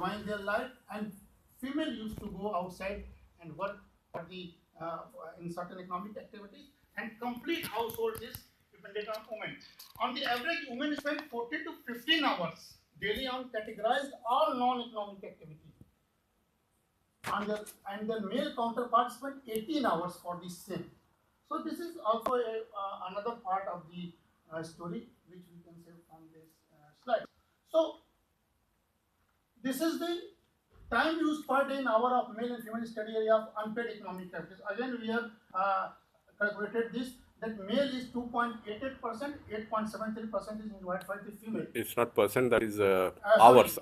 enjoying their life, and female used to go outside and work for the in certain economic activities, and complete household is dependent on women. On the average, women spend 40 to 15 hours daily on categorized all non-economic activities, and the male counterparts spend 18 hours for the same. So this is also another part of the story which we can say from this slide. So this is the time used per day in hour of male and female study area of unpaid economic activities. Again, we have calculated this, that male is 2.88%, 8.73% is divided by the female. It's not percent, that is hours.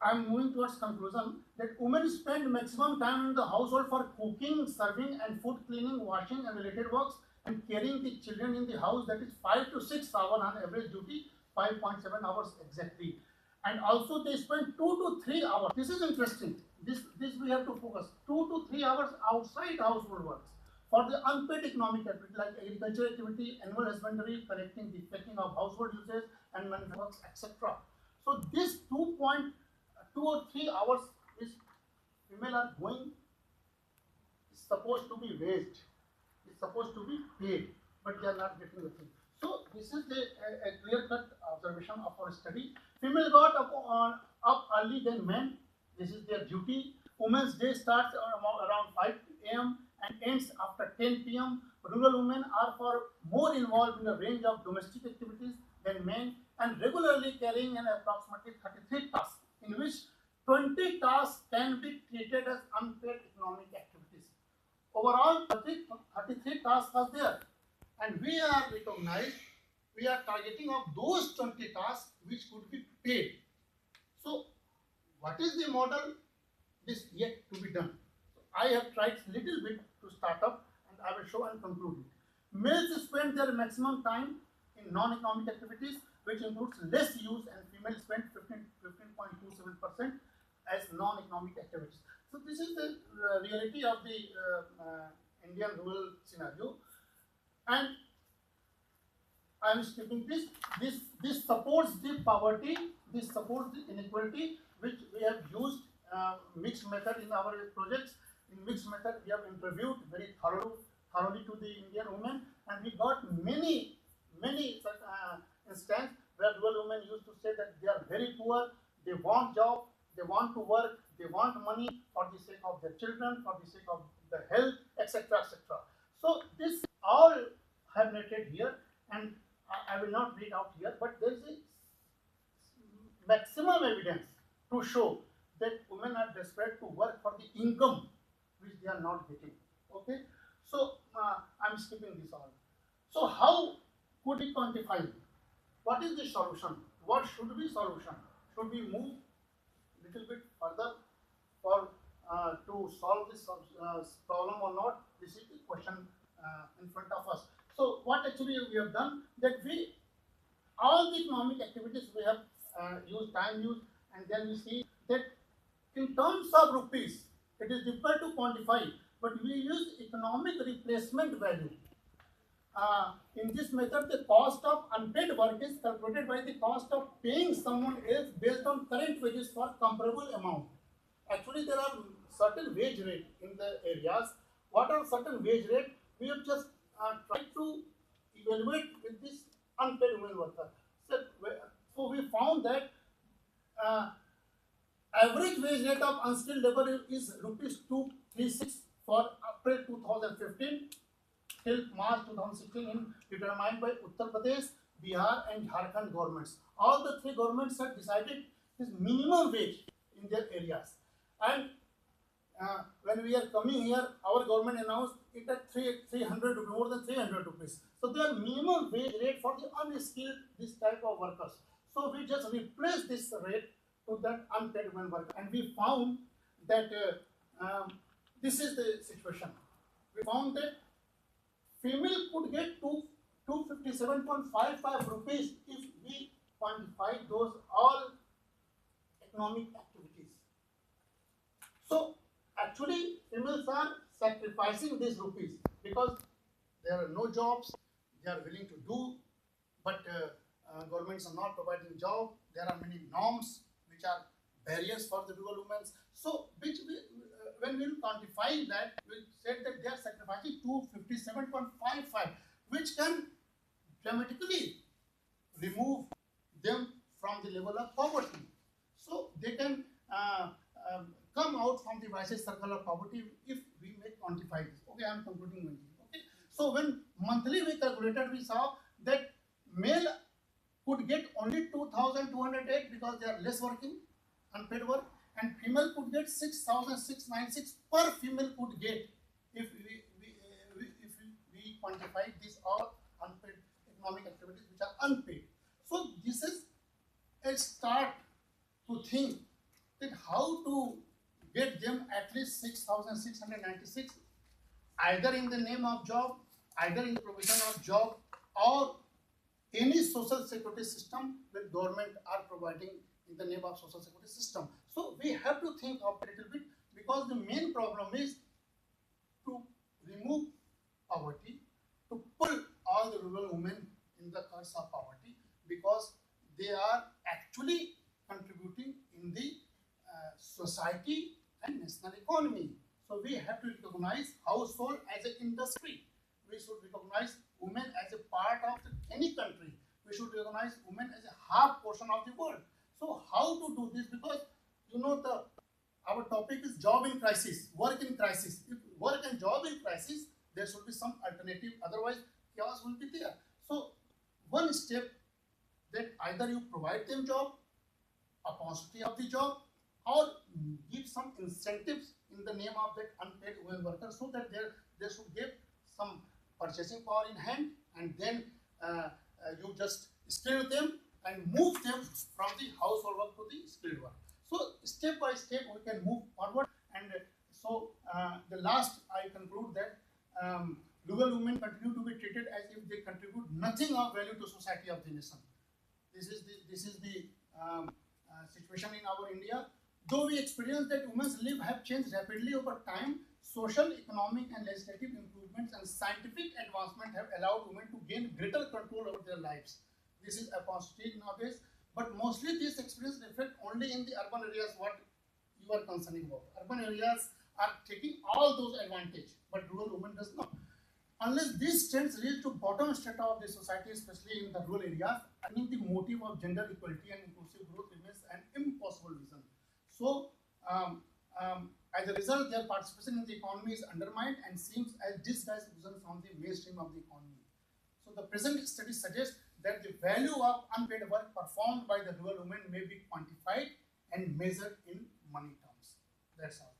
I'm moving towards conclusion that women spend maximum time in the household for cooking, serving, and food cleaning, washing, and related works, and caring the children in the house. That is 5 to 6 hours on average duty, 5.7 hours exactly. And also they spend 2 to 3 hours. This is interesting. This we have to focus. 2 to 3 hours outside household works for the unpaid economic activity like agriculture activity, animal husbandry, collecting the packing of household uses, and manufacturing works, etc. So this 2 or 3 hours is female are going, is supposed to be waged, is supposed to be paid, but they are not getting the thing. So this is a clear-cut observation of our study. Female got up early than men. This is their duty. Women's day starts around 5 a.m. and ends after 10 p.m. Rural women are more involved in a range of domestic activities than men, and regularly carrying an approximately 33 tasks, in which 20 tasks can be treated as unpaid economic activities. Overall, 33 tasks are there, and we are recognized, we are targeting of those 20 tasks which could be paid. So, what is the model? This yet to be done. So, I have tried little bit to start up, and I will show and conclude it. Males spend their maximum time in non-economic activities, which includes less use, and females spend 15.27% as non-economic activities. So this is the reality of the Indian rural scenario, and I am skipping this. This supports the poverty, this supports the inequality, which we have used mixed method in our projects. In mixed method, we have interviewed very thoroughly to the Indian women, and we got many such instances where rural women used to say that they are very poor, they want job, they want to work, they want money for the sake of their children, for the sake of the health, etc., etc. So this all have narrated here, and I will not read out here, but there is a maximum evidence to show that women are desperate to work for the income which they are not getting. Okay, so I'm skipping this all. So how could we quantify? What is the solution? What should be solution? Should we move little bit further for to solve this problem or not? This is the question in front of us. So what actually we have done, that all the economic activities we have time used, and then we see that in terms of rupees, it is difficult to quantify, but we use economic replacement value. In this method, the cost of unpaid work is calculated by the cost of paying someone else based on current wages for comparable amount. Actually, there are certain wage rate in the areas. What are certain wage rate? We have just tried to evaluate with this unpaid women worker. So we found that average wage rate of unskilled labor is rupees 236 for April 2015 till March 2016, determined by Uttar Pradesh, Bihar, and Jharkhand governments. All the three governments have decided this minimum wage in their areas. And when we are coming here, our government announced it at 300 rupees, more than 300 rupees. So their minimum wage rate for the unskilled, this type of workers. So we just replace this rate to that unpaid women worker, and we found that this is the situation. We found that female could get 257.55 rupees if we quantify those all economic activities. So actually females are sacrificing these rupees because there are no jobs they are willing to do, but governments are not providing job. There are many norms which are barriers for the rural women. So, when we will quantify that, we said that they are sacrificing 257.55, which can dramatically remove them from the level of poverty. So they can come out from the vicious circle of poverty if we may quantify this. Okay, I am concluding one thing. Okay, so when monthly we calculated, we saw that male could get only 2,208 because they are less working, unpaid work, and female could get 6,696 per female could get if we quantify these all unpaid economic activities which are unpaid. So this is a start to think that how to get them at least 6,696 either in the name of job, either in the provision of job, or any social security system that government are providing in the name of social security system. So we have to think of a little bit, because the main problem is to remove poverty, to pull all the rural women in the curse of poverty, because they are actually contributing in the society and national economy. So we have to recognize household as an industry. We should recognize women as a part of any country. We should recognize women as a half portion of the world. So how to do this? Because our topic is job in crisis, work in crisis. If work and job in crisis, there should be some alternative. Otherwise, chaos will be there. So one step, that either you provide them job, opportunity of the job, or give some incentives in the name of that unpaid women workers, so that they should get some purchasing power in hand, and then you just skill them and move them from the household work to the skilled work. So step by step we can move forward. And so the last I conclude that rural women continue to be treated as if they contribute nothing of value to society of the nation. This is the situation in our India. Though we experience that women's lives have changed rapidly over time, social, economic, and legislative improvements and scientific advancement have allowed women to gain greater control over their lives. This is a positive nowadays, but mostly this experience reflect only in the urban areas what you are concerning about. Urban areas are taking all those advantage, but rural women does not. Unless these trends reach to bottom strata of the society, especially in the rural areas, I think the motive of gender equality and inclusive growth remains an impossible vision. So, as a result, their participation in the economy is undermined and seems as disguised vision from the mainstream of the economy. So, the present study suggests that the value of unpaid work performed by the rural women may be quantified and measured in money terms. That's all.